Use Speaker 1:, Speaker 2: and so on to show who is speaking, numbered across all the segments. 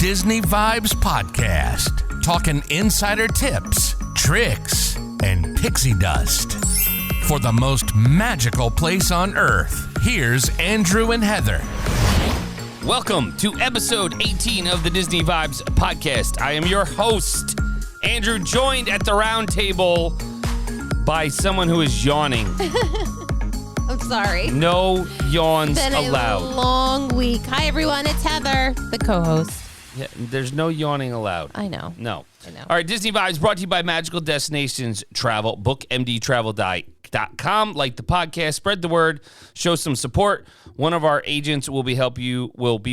Speaker 1: Disney Vibes Podcast, talking insider tips, tricks, and pixie dust. For the most magical place on Earth, here's Andrew and Heather.
Speaker 2: Welcome to episode 18 of the Disney Vibes Podcast. I am your host, Andrew, joined at the round table by someone who is yawning.
Speaker 3: I'm sorry.
Speaker 2: No yawns
Speaker 3: It's been
Speaker 2: allowed.
Speaker 3: a long week. Hi, everyone. It's Heather, the co-host.
Speaker 2: Yeah, there's no yawning allowed.
Speaker 3: I know.
Speaker 2: No.
Speaker 3: I know.
Speaker 2: All right, Disney Vibes brought to you by Magical Destinations Travel. BookMDTravel.com. Like the podcast, spread the word, show some support. One of our agents will be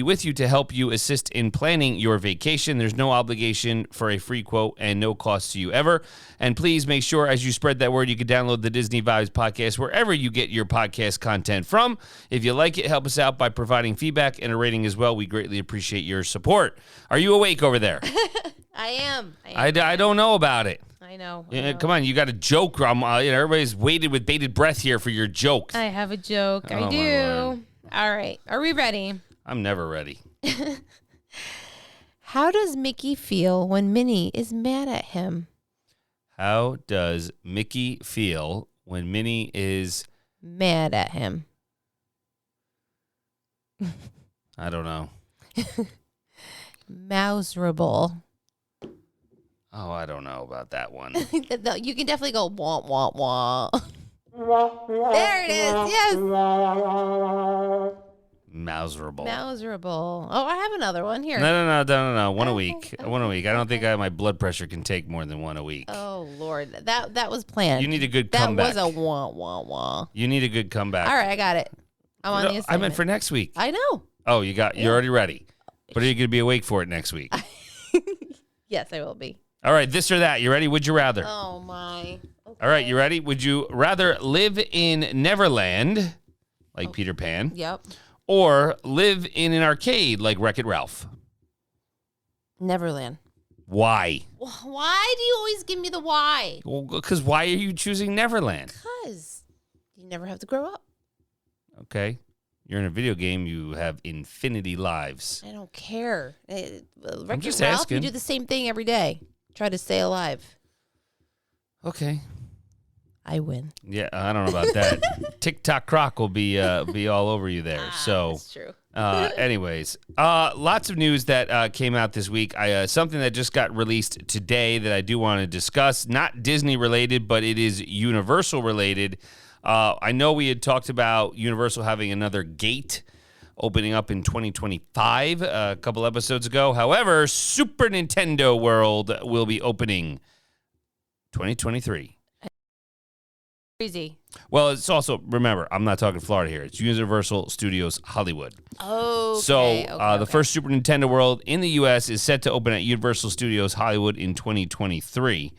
Speaker 2: with you to help you assist in planning your vacation. There's no obligation for a free quote and no cost to you ever. And please make sure as you spread that word, you can download the Disney Vibes podcast wherever you get your podcast content from. If you like it, help us out by providing feedback and a rating as well. We greatly appreciate your support. Are you awake over there?
Speaker 3: I am.
Speaker 2: I don't know about it.
Speaker 3: I know.
Speaker 2: Come on, you got a joke. Everybody's waited with bated breath here for your joke.
Speaker 3: I have a joke.
Speaker 2: Oh,
Speaker 3: I
Speaker 2: my
Speaker 3: do.
Speaker 2: Lord.
Speaker 3: All right. Are we ready?
Speaker 2: I'm never ready.
Speaker 3: How does Mickey feel when Minnie is mad at him?
Speaker 2: How does Mickey feel when Minnie is...
Speaker 3: Mad at him.
Speaker 2: I don't know.
Speaker 3: Mouserable.
Speaker 2: Oh, I don't know about that one.
Speaker 3: You can definitely go wah, wah, wah. There it is. Yes.
Speaker 2: Mouserable.
Speaker 3: Mouserable. Oh, I have another one here.
Speaker 2: No. One a
Speaker 3: Okay,
Speaker 2: week.
Speaker 3: okay.
Speaker 2: One a week. I don't think my blood pressure can take more than one a week.
Speaker 3: Oh, Lord. That was planned.
Speaker 2: You need a good
Speaker 3: that
Speaker 2: comeback.
Speaker 3: was a wah, wah, wah.
Speaker 2: You need a good comeback.
Speaker 3: All right, I got it. I'm on the assignment.
Speaker 2: I meant for next week.
Speaker 3: I know.
Speaker 2: Oh, you're already ready. But are you going to be awake for it next week?
Speaker 3: Yes, I will be.
Speaker 2: All right, this or that. You ready? Would you rather?
Speaker 3: Oh, my. Okay.
Speaker 2: All right, you ready? Would you rather live in Neverland, like Peter Pan,
Speaker 3: Yep.
Speaker 2: or live in an arcade like Wreck-It Ralph?
Speaker 3: Neverland.
Speaker 2: Why?
Speaker 3: Why do you always give me the why?
Speaker 2: Well, because why are you choosing Neverland?
Speaker 3: Because you never have to grow up.
Speaker 2: Okay. You're in a video game. You have infinity lives.
Speaker 3: I don't care. Wreck-It
Speaker 2: just
Speaker 3: Ralph,
Speaker 2: asking.
Speaker 3: you do the same thing every day. Try to stay alive.
Speaker 2: Okay.
Speaker 3: I win.
Speaker 2: Yeah, I don't know about that. TikTok Croc will be all over you there. So
Speaker 3: That's true.
Speaker 2: anyways, lots of news that came out this week. Something that just got released today that I do want to discuss. Not Disney related, but it is Universal related. I know we had talked about Universal having another gate opening up in 2025 a couple episodes ago. However, Super Nintendo World will be opening 2023.
Speaker 3: Crazy.
Speaker 2: Well, it's also, remember, I'm not talking Florida here. It's Universal Studios Hollywood.
Speaker 3: Oh,
Speaker 2: So the first Super Nintendo World in the U.S. is set to open at Universal Studios Hollywood in 2023.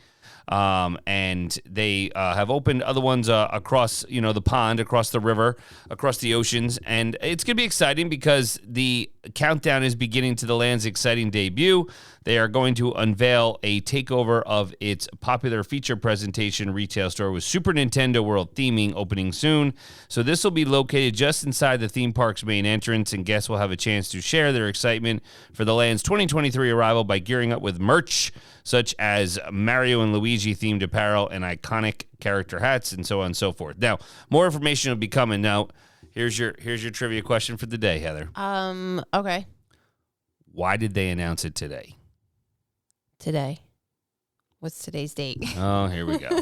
Speaker 2: And they have opened other ones across, the pond, across the river, across the oceans. And it's going to be exciting because the countdown is beginning to the land's exciting debut. They are going to unveil a takeover of its popular feature presentation retail store with Super Nintendo World theming opening soon. So this will be located just inside the theme park's main entrance, and guests will have a chance to share their excitement for the land's 2023 arrival by gearing up with merch such as Mario and Luigi themed apparel and iconic character hats and so on and so forth. Now, more information will be coming. Now, here's your trivia question for the day, Heather.
Speaker 3: Okay.
Speaker 2: Why did they announce it today?
Speaker 3: Today. What's today's date?
Speaker 2: Oh, here we go.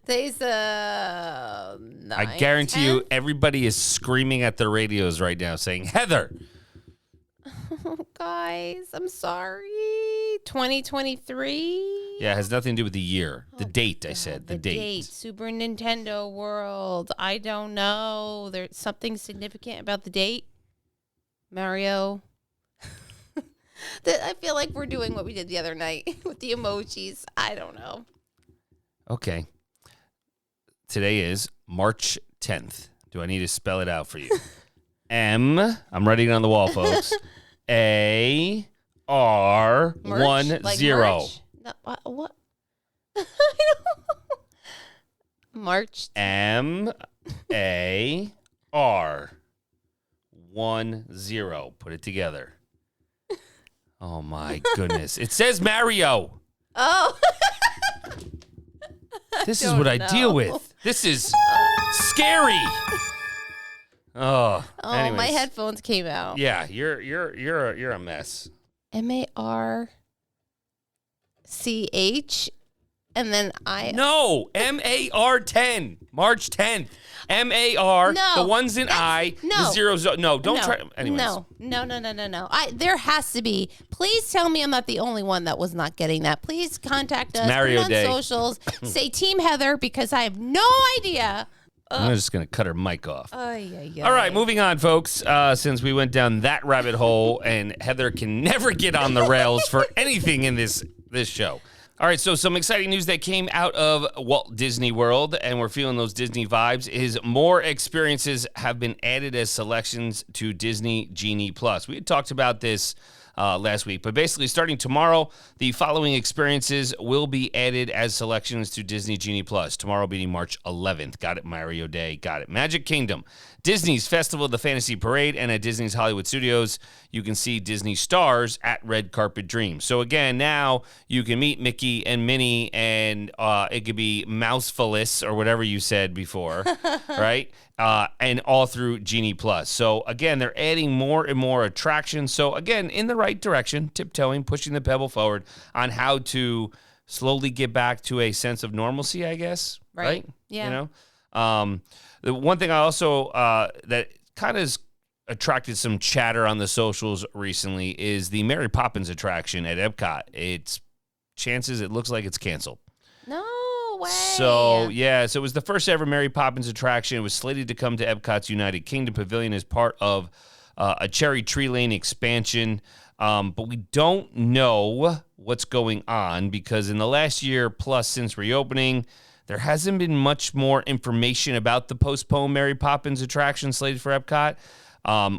Speaker 3: Today's 9,
Speaker 2: I guarantee
Speaker 3: 10?
Speaker 2: you everybody is screaming at their radios right now saying, Heather.
Speaker 3: Oh, guys, I'm sorry. 2023?
Speaker 2: Yeah, it has nothing to do with the year. The date, I said. The date.
Speaker 3: Super Nintendo World. I don't know. There's something significant about the date. Mario. I feel like we're doing what we did the other night with the emojis. I don't know.
Speaker 2: Okay. Today is March 10th. Do I need to spell it out for you? I'm writing it on the wall, folks. A R
Speaker 3: Merch?
Speaker 2: 10.
Speaker 3: Like merch? No, what? I don't know. March. MAR 10. Put it together.
Speaker 2: Oh, my goodness. It says Mario.
Speaker 3: Oh.
Speaker 2: This is what I deal with. This is scary. Oh, anyways.
Speaker 3: My headphones came out.
Speaker 2: Yeah, you're a mess.
Speaker 3: MARCH, and then
Speaker 2: No, MAR10, March 10th. MAR,
Speaker 3: No,
Speaker 2: the ones in the zeros. No, don't try. Anyways.
Speaker 3: No. There has to be. Please tell me I'm not the only one that was not getting that. Please contact us.
Speaker 2: Mario
Speaker 3: put it
Speaker 2: Day.
Speaker 3: on socials. Say Team Heather because I have no idea.
Speaker 2: I'm just going to cut her mic off.
Speaker 3: All
Speaker 2: All right, moving on, folks. Since we went down that rabbit hole, and Heather can never get on the rails for anything in this show. All right, so some exciting news that came out of Walt Disney World, and we're feeling those Disney vibes, is more experiences have been added as selections to Disney Genie Plus. We had talked about this last week, but basically starting tomorrow, the following experiences will be added as selections to Disney Genie Plus. Tomorrow being March 11th. Got it, Mario Day. Got it. Magic Kingdom, Disney's Festival of the Fantasy Parade, and at Disney's Hollywood Studios, you can see Disney stars at Red Carpet Dreams. So again, now you can meet Mickey and Minnie, and it could be Mousefulous or whatever you said before, right? And all through Genie Plus. So again, they're adding more and more attractions. So again, in the right direction, tiptoeing, pushing the pebble forward on how to slowly get back to a sense of normalcy, I guess. Right?
Speaker 3: Yeah.
Speaker 2: You know? The one thing I also that kind of has attracted some chatter on the socials recently is the Mary Poppins attraction at Epcot. It looks like it's canceled.
Speaker 3: No way.
Speaker 2: So it was the first ever Mary Poppins attraction. It was slated to come to Epcot's United Kingdom Pavilion as part of a Cherry Tree Lane expansion. But we don't know what's going on because in the last year plus since reopening, there hasn't been much more information about the postponed Mary Poppins attraction slated for Epcot.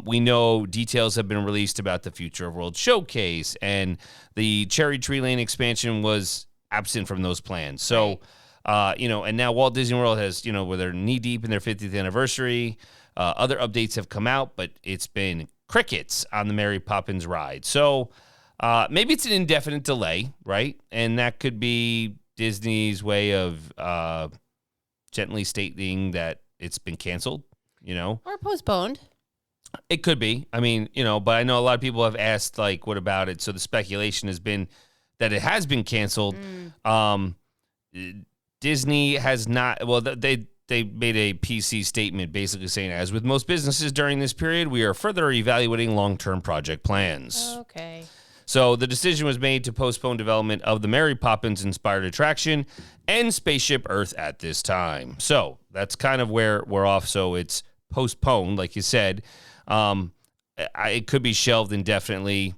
Speaker 2: We know details have been released about the Future of World Showcase, and the Cherry Tree Lane expansion was absent from those plans. So, and now Walt Disney World has, where they're knee-deep in their 50th anniversary. Other updates have come out, but it's been crickets on the Mary Poppins ride. So maybe it's an indefinite delay, right? And that could be Disney's way of gently stating that it's been canceled,
Speaker 3: Or postponed.
Speaker 2: It could be. I mean, but I know a lot of people have asked, like, what about it? So the speculation has been that it has been canceled. Disney has not. Well, they made a PC statement basically saying, as with most businesses during this period, we are further evaluating long-term project plans.
Speaker 3: Okay.
Speaker 2: So the decision was made to postpone development of the Mary Poppins-inspired attraction and Spaceship Earth at this time. So that's kind of where we're off. So it's postponed, like you said. It could be shelved indefinitely.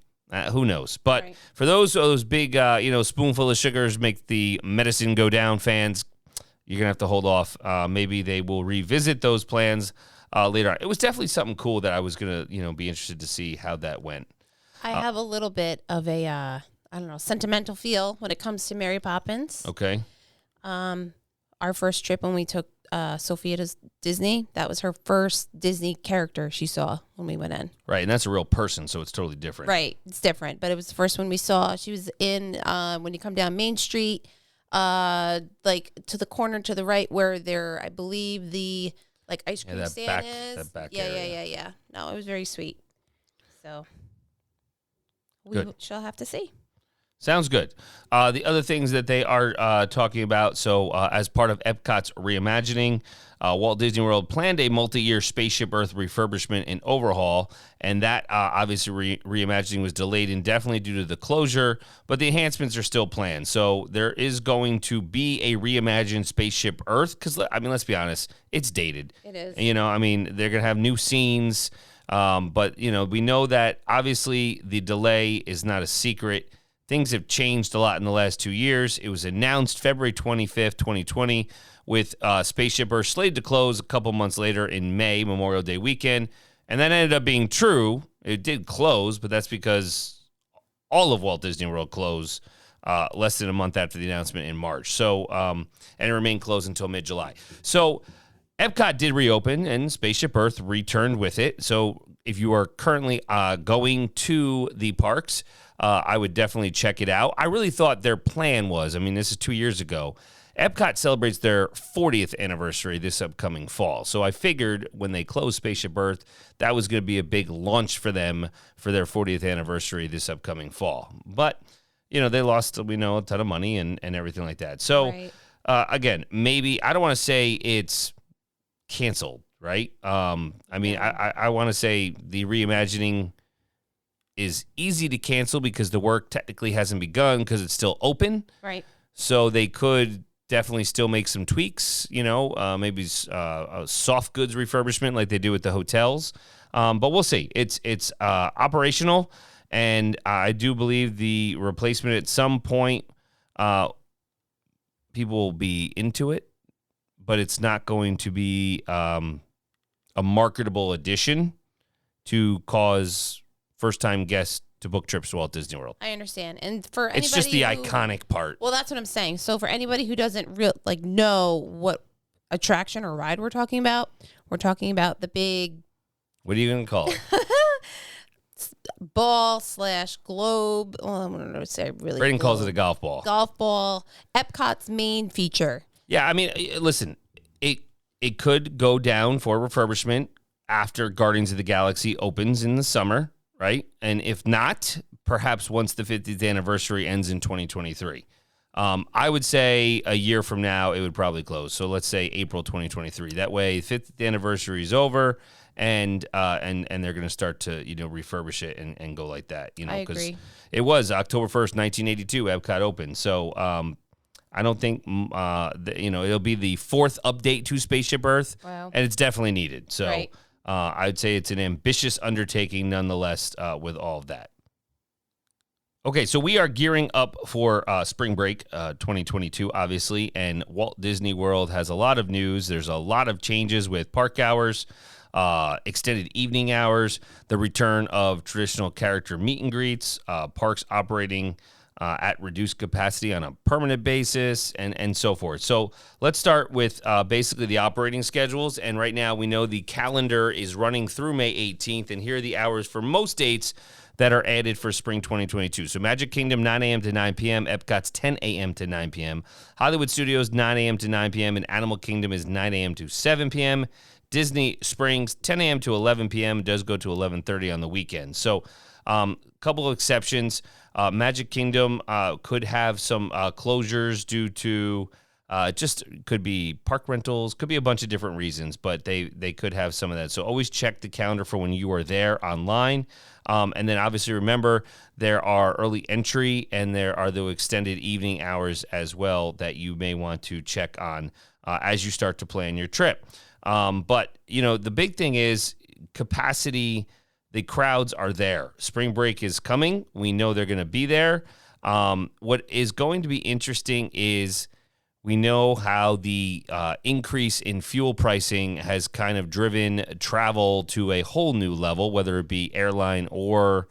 Speaker 2: Who knows? But
Speaker 3: right.
Speaker 2: For those big, spoonful of sugars make the medicine go down fans, you're going to have to hold off. Maybe they will revisit those plans later on. It was definitely something cool that I was going to, be interested to see how that went.
Speaker 3: I have a little bit of a, sentimental feel when it comes to Mary Poppins.
Speaker 2: Okay.
Speaker 3: Our first trip when we took Sophia to Disney, that was her first Disney character she saw when we went in.
Speaker 2: Right, and that's a real person, so it's totally different.
Speaker 3: Right, it's different, but it was the first one we saw. She was in, when you come down Main Street, like to the corner to the right where there, I believe, the ice cream stand is.
Speaker 2: That back
Speaker 3: yeah,
Speaker 2: area.
Speaker 3: yeah. No, it was very sweet. So we
Speaker 2: Good.
Speaker 3: shall have to see.
Speaker 2: Sounds good. The other things that they are talking about, so as part of Epcot's reimagining, Walt Disney World planned a multi-year Spaceship Earth refurbishment and overhaul, and that obviously reimagining was delayed indefinitely due to the closure, but the enhancements are still planned. So there is going to be a reimagined Spaceship Earth, because, let's be honest, it's dated.
Speaker 3: It is.
Speaker 2: They're going to have new scenes, but, we know that obviously the delay is not a secret. Things have changed a lot in the last 2 years. It was announced February 25th, 2020, with Spaceship Earth slated to close a couple months later in May, Memorial Day weekend. And that ended up being true. It did close, but that's because all of Walt Disney World closed less than a month after the announcement in March. So, and it remained closed until mid-July. So Epcot did reopen, and Spaceship Earth returned with it. So if you are currently going to the parks, I would definitely check it out. I really thought their plan was, I mean, this is 2 years ago. Epcot celebrates their 40th anniversary this upcoming fall. So I figured when they closed Spaceship Earth, that was going to be a big launch for them for their 40th anniversary this upcoming fall. But, they lost, we know, a ton of money and everything like that. So,
Speaker 3: Right.
Speaker 2: Again, maybe, I don't want to say it's canceled, right? I want to say the reimagining is easy to cancel because the work technically hasn't begun because it's still open.
Speaker 3: Right.
Speaker 2: So they could definitely still make some tweaks, maybe a soft goods refurbishment like they do with the hotels. But we'll see. It's operational, and I do believe the replacement at some point, people will be into it, but it's not going to be a marketable addition to cause first-time guests to book trips to Walt Disney World.
Speaker 3: I understand. And for anybody
Speaker 2: It's just the
Speaker 3: who,
Speaker 2: iconic part.
Speaker 3: Well, that's what I'm saying. So for anybody who doesn't know what attraction or ride we're talking about the big
Speaker 2: What are you going to call it?
Speaker 3: ball/globe. Well, I'm going to say really.
Speaker 2: Braden calls it a golf ball.
Speaker 3: Golf ball. Epcot's main feature.
Speaker 2: Yeah, I mean, listen, it could go down for refurbishment after Guardians of the Galaxy opens in the summer, right? And if not, perhaps once the 50th anniversary ends in 2023. I would say a year from now, it would probably close. So let's say April 2023. That way, 50th anniversary is over, and they're going to start to refurbish it and go like that.
Speaker 3: I agree.
Speaker 2: It was October 1st, 1982. Epcot opened. So I don't think it'll be the fourth update to Spaceship Earth,
Speaker 3: Wow.
Speaker 2: and it's definitely needed. So
Speaker 3: Right.
Speaker 2: I'd say it's an ambitious undertaking, nonetheless, with all of that. Okay, so we are gearing up for spring break 2022, obviously, and Walt Disney World has a lot of news. There's a lot of changes with park hours, extended evening hours, the return of traditional character meet and greets, parks operating at reduced capacity on a permanent basis, and so forth. So let's start with basically the operating schedules. And right now we know the calendar is running through May 18th, and here are the hours for most dates that are added for spring 2022. So Magic Kingdom, 9 a.m. to 9 p.m. Epcot's 10 a.m. to 9 p.m. Hollywood Studios, 9 a.m. to 9 p.m. And Animal Kingdom is 9 a.m. to 7 p.m. Disney Springs, 10 a.m. to 11 p.m. It does go to 11:30 on the weekend. So a couple of exceptions. Magic Kingdom could have some closures due to just could be park rentals, could be a bunch of different reasons, but they could have some of that. So always check the calendar for when you are there online. And then obviously remember there are early entry and there are the extended evening hours as well that you may want to check on as you start to plan your trip. But the big thing is capacity. The crowds are there. Spring break is coming. We know they're going to be there. What is going to be interesting is we know how the increase in fuel pricing has kind of driven travel to a whole new level, whether it be airline or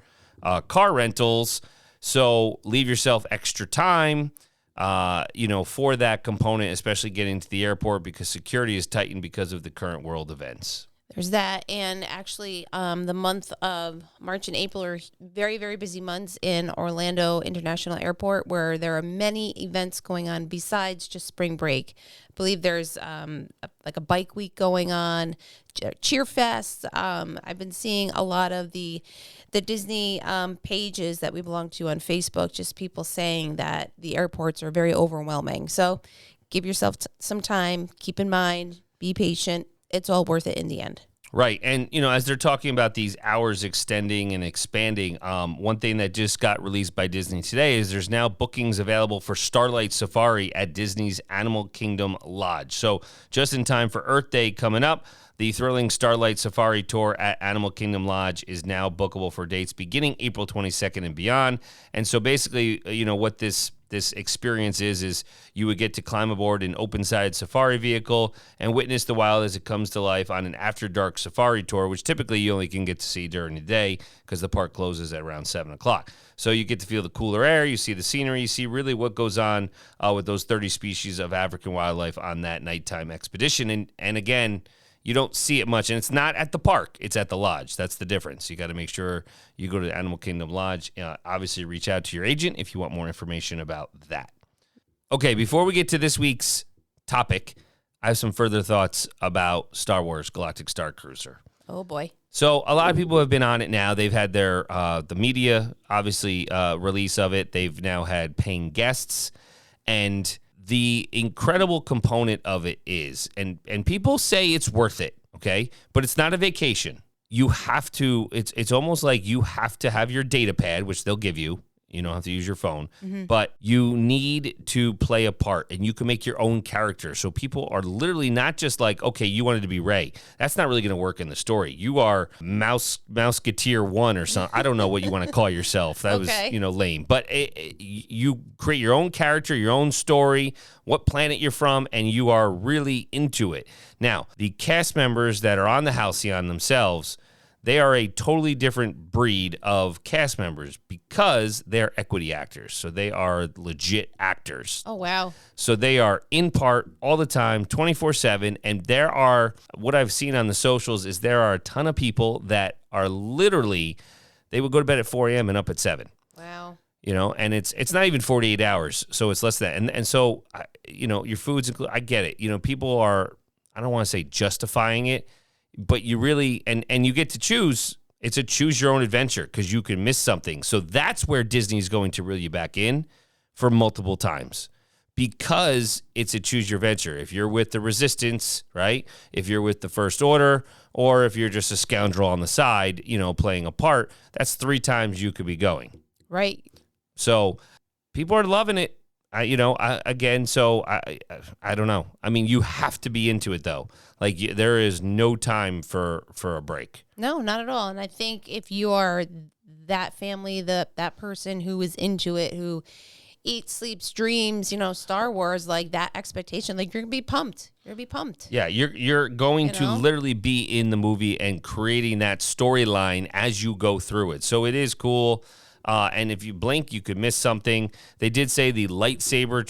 Speaker 2: car rentals. So leave yourself extra time, for that component, especially getting to the airport because security is tightened because of the current world events.
Speaker 3: There's that, and actually, the month of March and April are very, very busy months in Orlando International Airport, where there are many events going on besides just spring break. I believe there's like a bike week going on, Cheer Fest. I've been seeing a lot of the Disney pages that we belong to on Facebook, just people saying that the airports are very overwhelming. So give yourself some time, keep in mind, be patient. It's all worth it in the end.
Speaker 2: Right. And, as they're talking about these hours extending and expanding, one thing that just got released by Disney today is there's now bookings available for Starlight Safari at Disney's Animal Kingdom Lodge. So just in time for Earth Day coming up, the thrilling Starlight Safari tour at Animal Kingdom Lodge is now bookable for dates beginning April 22nd and beyond. And so basically, what this experience is you would get to climb aboard an open-sided safari vehicle and witness the wild as it comes to life on an after-dark safari tour, which typically you only can get to see during the day because the park closes at around 7 o'clock. So you get to feel the cooler air, you see the scenery, you see really what goes on with those 30 species of African wildlife on that nighttime expedition. And again, you don't see it much. And it's not at the park. It's at the lodge. That's the difference. You got to make sure you go to the Animal Kingdom Lodge. Obviously, reach out to your agent if you want more information about that. Okay, before we get to this week's topic, I have some further thoughts about Star Wars Galactic Star Cruiser.
Speaker 3: Oh, boy.
Speaker 2: So a lot of people have been on it now. They've had their the media, obviously, release of it. They've now had paying guests. And the incredible component of it is, and people say it's worth it, okay? But it's not a vacation. You have to, it's almost like you have to have your data pad, which they'll give you. You don't have to use your phone, but you need to play a part, and you can make your own character. So people are literally not just like, okay, you wanted to be Rey. That's not really going to work in the story. You are Mouseketeer 1 or something. I don't know what you want to call yourself. That was, lame. But you create your own character, your own story, what planet you're from, and you are really into it. Now, the cast members that are on the Halcyon themselves, they are a totally different breed of cast members because they're equity actors. So they are legit actors.
Speaker 3: Oh, wow.
Speaker 2: So they are in part all the time, 24/7. And there are, what I've seen on the socials is there are a ton of people that are literally, they would go to bed at 4 a.m. and up at 7.
Speaker 3: Wow.
Speaker 2: And it's not even 48 hours. So it's less than that. And so, your food's included. I get it. People are, I don't want to say justifying it, but you really, and you get to choose. It's a choose your own adventure because you can miss something. So that's where Disney's going to reel you back in for multiple times because it's a choose your venture. If you're with the Resistance, right? If you're with the First Order, or if you're just a scoundrel on the side, playing a part, that's 3 times you could be going.
Speaker 3: Right.
Speaker 2: So people are loving it. I don't know. I mean, you have to be into it though. Like there is no time for a break.
Speaker 3: No, not at all. And I think if you are that family, that person who is into it, who eats, sleeps, dreams, Star Wars, like that expectation, like you're gonna be pumped. You're gonna be pumped.
Speaker 2: Yeah, you're going to literally be in the movie and creating that storyline as you go through it. So it is cool. And if you blink, you could miss something. They did say the lightsaber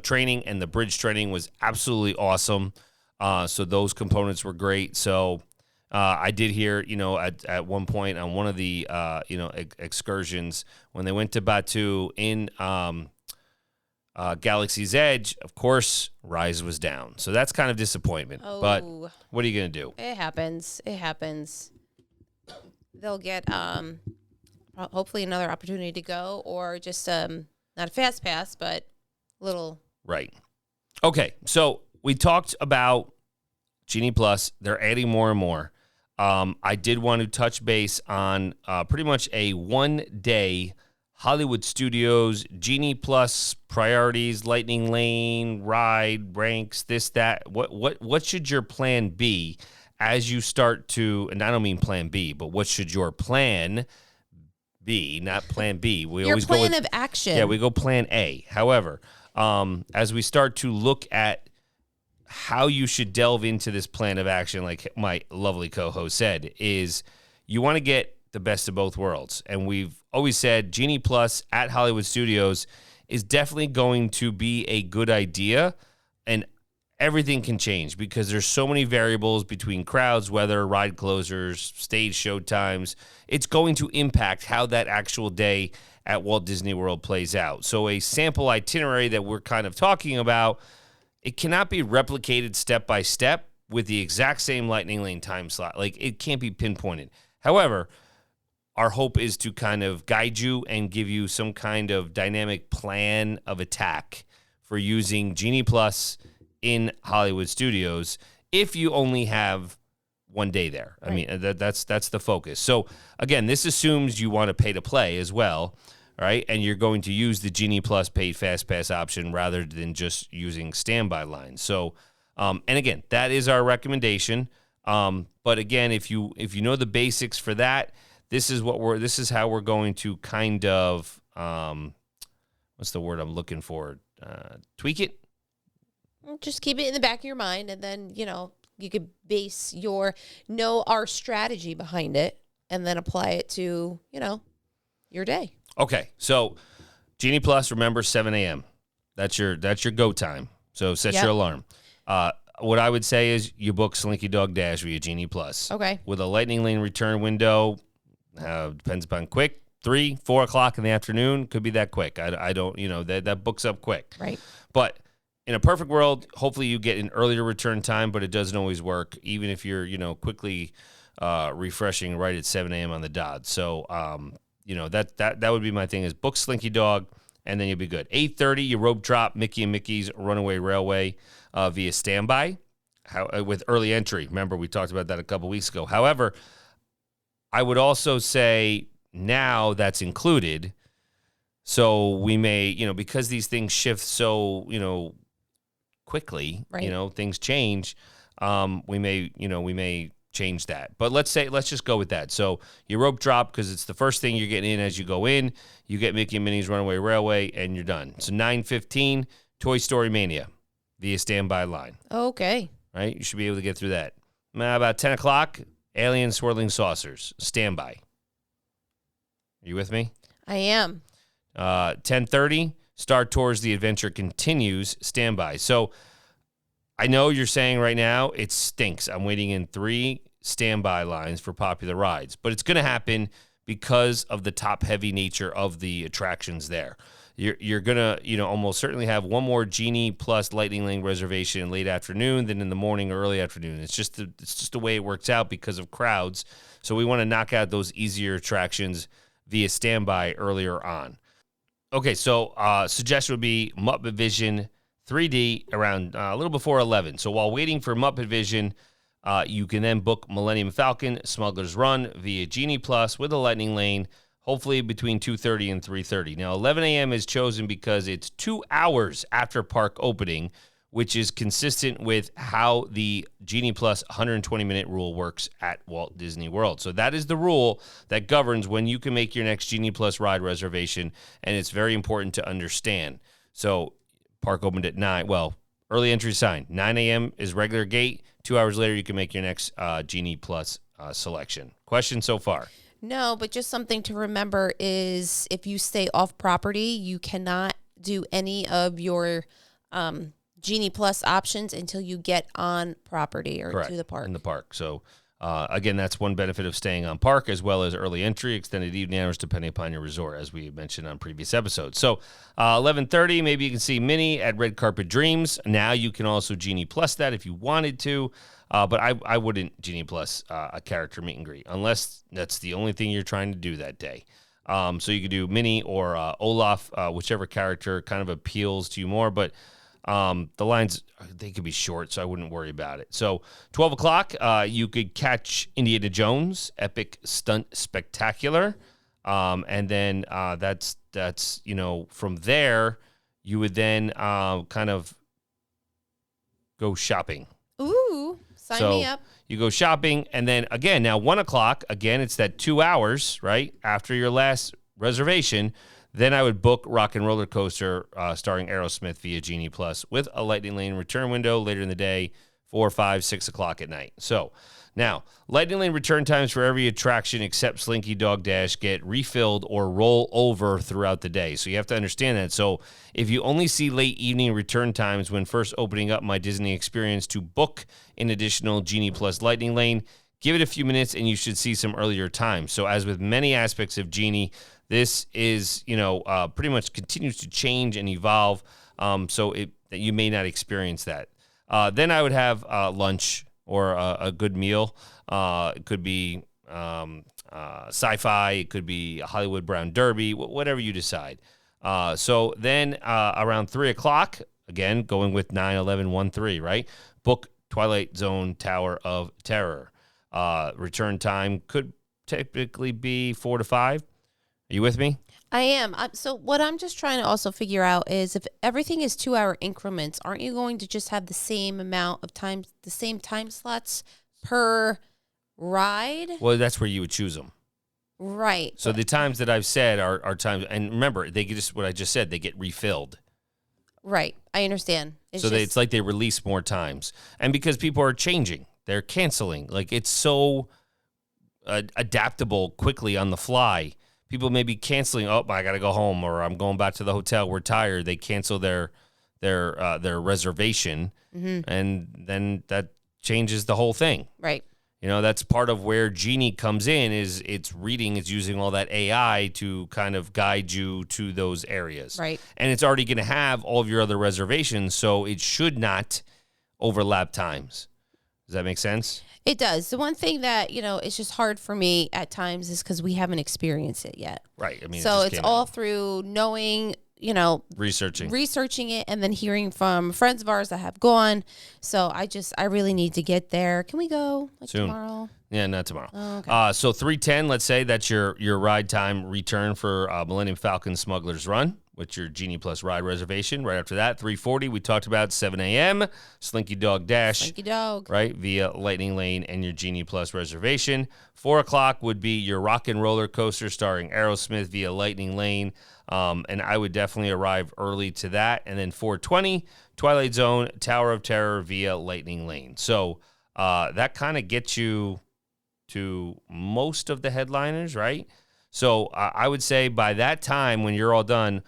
Speaker 2: training and the bridge training was absolutely awesome. So those components were great. So I did hear, at one point on one of the, excursions, when they went to Batuu in Galaxy's Edge, of course, Rise was down. So that's kind of disappointment.
Speaker 3: Oh.
Speaker 2: But what are you going to do?
Speaker 3: It happens. They'll get... hopefully another opportunity to go, or just not a fast pass, but little.
Speaker 2: Right. Okay, so we talked about Genie Plus. They're adding more and more. I did want to touch base on pretty much a 1-day Hollywood Studios Genie Plus priorities, Lightning Lane, ride, ranks, this, that. What should your plan be as you start to, and I don't mean plan B, but what should your plan B, not plan B. We
Speaker 3: Your
Speaker 2: always
Speaker 3: plan
Speaker 2: go with,
Speaker 3: of action.
Speaker 2: Yeah, we go plan A. However, as we start to look at how you should delve into this plan of action, like my lovely co-host said, is you want to get the best of both worlds. And we've always said Genie Plus at Hollywood Studios is definitely going to be a good idea. And everything can change because there's so many variables between crowds, weather, ride closures, stage show times. It's going to impact how that actual day at Walt Disney World plays out. So a sample itinerary that we're kind of talking about, it cannot be replicated step by step with the exact same Lightning Lane time slot. Like it can't be pinpointed. However, our hope is to kind of guide you and give you some kind of dynamic plan of attack for using Genie Plus in Hollywood Studios if you only have 1 day there. Right. I mean, that's the focus. So again, this assumes you want to pay to play as well, right? And you're going to use the Genie Plus paid Fast Pass option rather than just using standby lines. So, and again, that is our recommendation. But again, if you know the basics for that, this is how we're going to kind of, what's the word I'm looking for? Tweak it.
Speaker 3: Just keep it in the back of your mind, and then, you could base our strategy behind it, and then apply it to, your day.
Speaker 2: Okay, so Genie Plus, remember 7 a.m. That's your go time. So set your alarm. what I would say is you book Slinky Dog Dash via Genie Plus.
Speaker 3: Okay.
Speaker 2: With a Lightning Lane return window, depends upon quick, 3, 4 o'clock in the afternoon, could be that quick. I don't, that books up quick.
Speaker 3: Right.
Speaker 2: But in a perfect world, hopefully you get an earlier return time, but it doesn't always work, even if you're, quickly refreshing right at 7 a.m. on the dot. So, that would be my thing is book Slinky Dog, and then you'll be good. 8:30, you rope drop Mickey and Mickey's Runaway Railway via standby with early entry. Remember, we talked about that a couple weeks ago. However, I would also say now that's included. So we may, because these things shift so, quickly,
Speaker 3: right.
Speaker 2: Things change. We may change that. But let's just go with that. So you rope drop because it's the first thing you're getting in as you go in. You get Mickey and Minnie's Runaway Railway, and you're done. So 9:15, Toy Story Mania via standby line.
Speaker 3: Okay.
Speaker 2: Right? You should be able to get through that. About 10 o'clock, Alien Swirling Saucers, standby. Are you with me?
Speaker 3: I am.
Speaker 2: 10:30, Star Tours The Adventure Continues, standby. So I know you're saying right now it stinks. I'm waiting in 3 standby lines for popular rides, but it's going to happen because of the top-heavy nature of the attractions there. You're going to, almost certainly have one more Genie plus Lightning Lane reservation in late afternoon than in the morning or early afternoon. It's just the way it works out because of crowds. So we want to knock out those easier attractions via standby earlier on. Okay, so suggestion would be Muppet Vision 3D around a little before 11. So while waiting for Muppet Vision, you can then book Millennium Falcon Smuggler's Run via Genie Plus with a Lightning Lane, hopefully between 2:30 and 3:30. Now, 11 a.m. is chosen because it's 2 hours after park opening, which is consistent with how the Genie Plus 120-minute rule works at Walt Disney World. So that is the rule that governs when you can make your next Genie Plus ride reservation, and it's very important to understand. So park opened at 9. Well, early entry sign. 9 a.m. is regular gate. 2 hours later, you can make your next Genie Plus selection. Question so far?
Speaker 3: No, but just something to remember is if you stay off property, you cannot do any of your Genie Plus options until you get on property or
Speaker 2: Correct.
Speaker 3: to the park.
Speaker 2: In the park. So, again, that's one benefit of staying on park, as well as early entry, extended evening hours, depending upon your resort, as we mentioned on previous episodes. So, 11:30, maybe you can see Minnie at Red Carpet Dreams. Now you can also Genie Plus that if you wanted to, but I wouldn't Genie Plus a character meet and greet, unless that's the only thing you're trying to do that day. So you could do Minnie or Olaf, whichever character kind of appeals to you more, but the lines, they could be short, so I wouldn't worry about it. So 12 o'clock, you could catch Indiana Jones, Epic Stunt Spectacular. And then that's from there, you would then kind of go shopping.
Speaker 3: Ooh, sign me up.
Speaker 2: You go shopping, and then again, now 1 o'clock, again, it's that 2 hours, right, after your last reservation. Then I would book Rock and Roller Coaster starring Aerosmith via Genie Plus with a Lightning Lane return window later in the day, 4, 5, 6 o'clock at night. So now, Lightning Lane return times for every attraction except Slinky Dog Dash get refilled or roll over throughout the day. So you have to understand that. So if you only see late evening return times when first opening up My Disney Experience to book an additional Genie Plus Lightning Lane, give it a few minutes and you should see some earlier times. So as with many aspects of Genie, this is, pretty much continues to change and evolve, so you may not experience that. Then I would have lunch or a good meal. It could be sci-fi. It could be a Hollywood Brown Derby, whatever you decide. So then around 3 o'clock, again, going with 9, 11, 1, 3, right? Book Twilight Zone Tower of Terror. Return time could typically be 4 to 5. Are you with me?
Speaker 3: I am. So what I'm just trying to also figure out is if everything is 2 hour increments, aren't you going to just have the same amount of time, the same time slots per ride?
Speaker 2: Well, that's where you would choose them.
Speaker 3: Right.
Speaker 2: So the times that I've said are times, and remember, they get just what I just said, they get refilled.
Speaker 3: Right. I understand.
Speaker 2: It's like they release more times. And because people are changing, they're canceling. Like it's so adaptable quickly on the fly. People may be canceling, I got to go home, or I'm going back to the hotel, we're tired. They cancel their their reservation, and then that changes the whole thing.
Speaker 3: Right.
Speaker 2: You know, that's part of where Genie comes in, is it's using all that AI to kind of guide you to those areas.
Speaker 3: Right.
Speaker 2: And it's already going to have all of your other reservations, so it should not overlap times. Does that make sense?
Speaker 3: It does. The one thing that, it's just hard for me at times is because we haven't experienced it yet.
Speaker 2: Right. I mean,
Speaker 3: so it's all through knowing, researching it, and then hearing from friends of ours that have gone. So I really need to get there. Can we go
Speaker 2: soon?
Speaker 3: Tomorrow?
Speaker 2: Yeah, not tomorrow.
Speaker 3: Oh, okay.
Speaker 2: So 3:10, let's say that's your ride time return for Millennium Falcon Smuggler's Run with your Genie Plus ride reservation. Right after that, 3:40, we talked about 7 a.m. Slinky Dog Dash.
Speaker 3: Slinky Dog.
Speaker 2: Right, via Lightning Lane and your Genie Plus reservation. 4 o'clock would be your Rock and Roller Coaster starring Aerosmith via Lightning Lane. And I would definitely arrive early to that. And then 4:20, Twilight Zone, Tower of Terror via Lightning Lane. So that kind of gets you to most of the headliners, right? So I would say by that time, when you're all done,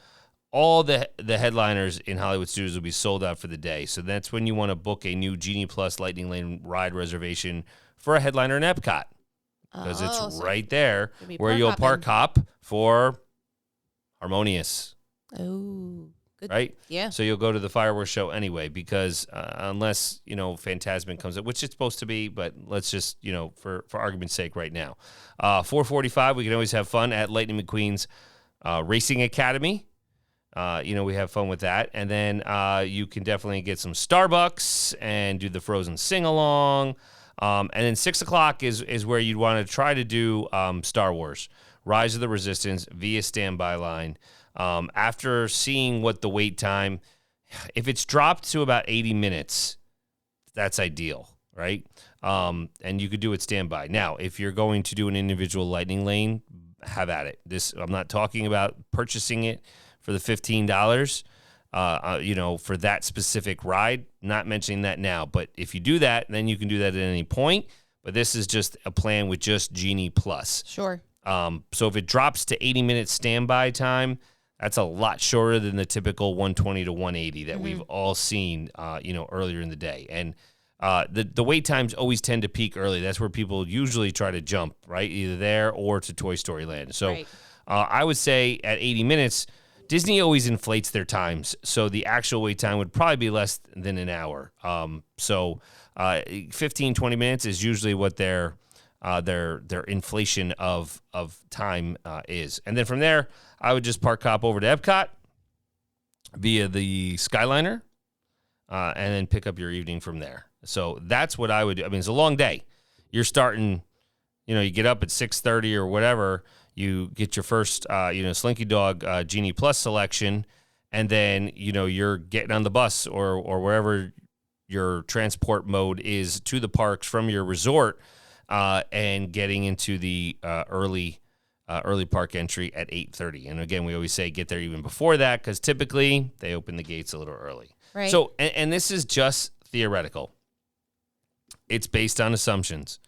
Speaker 2: all the headliners in Hollywood Studios will be sold out for the day. So that's when you want to book a new Genie Plus Lightning Lane ride reservation for a headliner in Epcot. Because it's right there where you'll park hop for Harmonious.
Speaker 3: Oh, good.
Speaker 2: Right?
Speaker 3: Yeah.
Speaker 2: So you'll go to the fireworks show anyway, because unless, Phantasmic comes up, which it's supposed to be, but let's just, for argument's sake right now. 4:45, we can always have fun at Lightning McQueen's Racing Academy. We have fun with that. And then you can definitely get some Starbucks and do the Frozen sing-along. And then 6 o'clock is where you'd want to try to do Star Wars, Rise of the Resistance via standby line. After seeing what the wait time, if it's dropped to about 80 minutes, that's ideal, right? And you could do it standby. Now, if you're going to do an individual Lightning Lane, have at it. I'm not talking about purchasing it for the $15, for that specific ride. Not mentioning that now, but if you do that, then you can do that at any point. But this is just a plan with just Genie Plus.
Speaker 3: Sure.
Speaker 2: So if it drops to 80 minutes standby time, that's a lot shorter than the typical 120 to 180 that we've all seen, earlier in the day. And the wait times always tend to peak early. That's where people usually try to jump, right? Either there or to Toy Story Land. So
Speaker 3: right.
Speaker 2: I would say at 80 minutes, Disney always inflates their times. So the actual wait time would probably be less than an hour. 15, 20 minutes is usually what their inflation of time is. And then from there, I would just park hop over to Epcot via the Skyliner and then pick up your evening from there. So that's what I would do. I mean, it's a long day. You're starting, you get up at 6:30 or whatever. You get your first, Slinky Dog Genie Plus selection, and then, you're getting on the bus or wherever your transport mode is to the parks from your resort, and getting into the early park entry at 8:30. And again, we always say get there even before that, because typically they open the gates a little early.
Speaker 3: Right.
Speaker 2: So, and this is just theoretical. It's based on assumptions,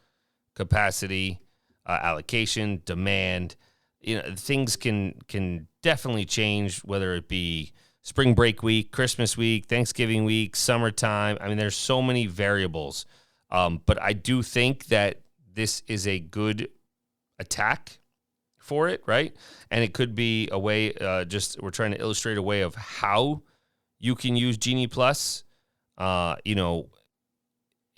Speaker 2: capacity, allocation, demand. Things can definitely change, whether it be spring break week, Christmas week, Thanksgiving week, summertime. I mean, there's so many variables. But I do think that this is a good attack for it, right? And it could be a way, we're trying to illustrate a way of how you can use Genie Plus.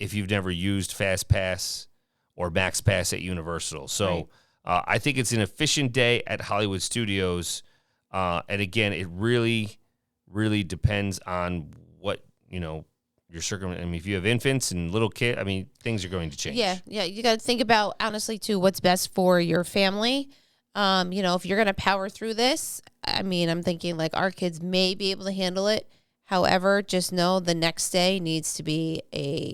Speaker 2: If you've never used Fast Pass or Max Pass at Universal. So
Speaker 3: right.
Speaker 2: I think it's an efficient day at Hollywood Studios. And again, it really, really depends on what, your circumstance. I mean, if you have infants and little kids, things are going to change.
Speaker 3: Yeah. You got to think about, honestly, too, what's best for your family. If you're going to power through this, I'm thinking like our kids may be able to handle it. However, just know the next day needs to be a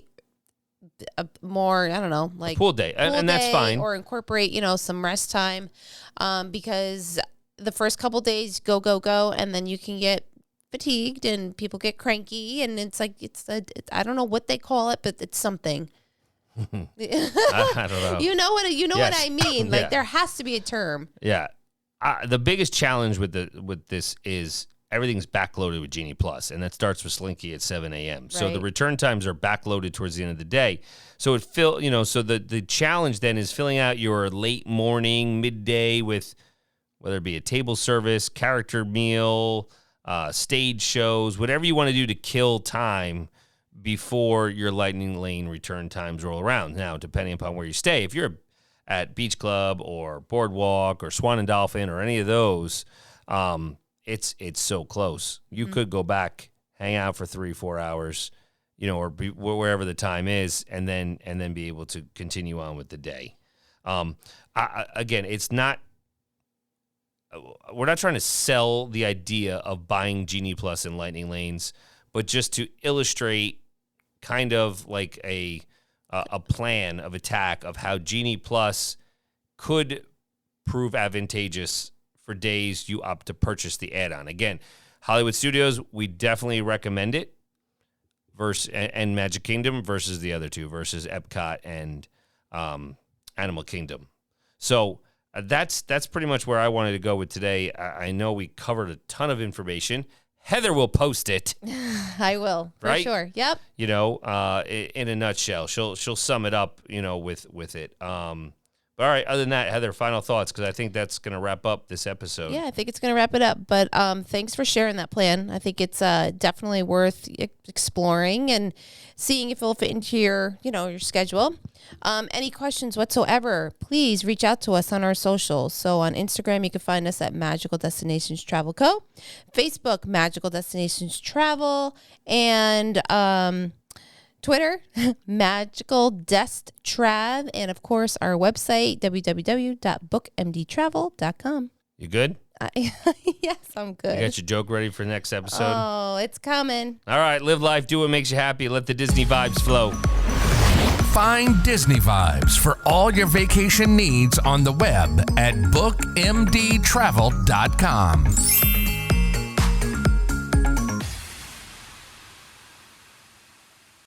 Speaker 3: more, I don't know, like
Speaker 2: pool day. And that's fine.
Speaker 3: Or incorporate, some rest time, because the first couple days, go, and then you can get fatigued and people get cranky, and it's like I don't know what they call it, but it's something.
Speaker 2: I don't know.
Speaker 3: You know what
Speaker 2: Yes.
Speaker 3: I mean? Like
Speaker 2: Yeah.
Speaker 3: there has to be a term.
Speaker 2: Yeah. The biggest challenge with this is everything's backloaded with Genie Plus, and that starts with Slinky at 7 a.m. So the
Speaker 3: Right.
Speaker 2: return times are backloaded towards the end of the day. So so the challenge then is filling out your late morning, midday with whether it be a table service, character meal, stage shows, whatever you want to do to kill time before your Lightning Lane return times roll around. Now, depending upon where you stay, if you're at Beach Club or Boardwalk or Swan and Dolphin or any of those, it's so close. You could go back, hang out for 3-4 hours, or be wherever the time is, and then be able to continue on with the day. Again, it's not. We're not trying to sell the idea of buying Genie Plus and Lightning Lanes, but just to illustrate kind of like a plan of attack of how Genie Plus could prove advantageous for days you opt to purchase the add-on. Again, Hollywood Studios, we definitely recommend it and Magic Kingdom versus the other two, versus Epcot and Animal Kingdom. So that's pretty much where I wanted to go with today. I know we covered a ton of information. Heather will post it.
Speaker 3: I will, for
Speaker 2: right?
Speaker 3: sure. Yep.
Speaker 2: In a nutshell, she'll sum it up, with it. But all right, other than that, Heather, final thoughts, because I think that's going to wrap up this episode.
Speaker 3: Yeah, I think it's going to wrap it up. But thanks for sharing that plan. I think it's definitely worth exploring and seeing if it'll fit into your schedule. Any questions whatsoever, please reach out to us on our socials. So on Instagram, you can find us at Magical Destinations Travel Co. Facebook, Magical Destinations Travel. And Twitter, Magical Dest Trav, and of course our website, www.bookmdtravel.com.
Speaker 2: You good?
Speaker 3: Yes, I'm good.
Speaker 2: You got your joke ready for the next episode?
Speaker 3: Oh, it's coming.
Speaker 2: All right, live life, do what makes you happy, let the Disney vibes flow.
Speaker 1: Find Disney Vibes for all your vacation needs on the web at bookmdtravel.com.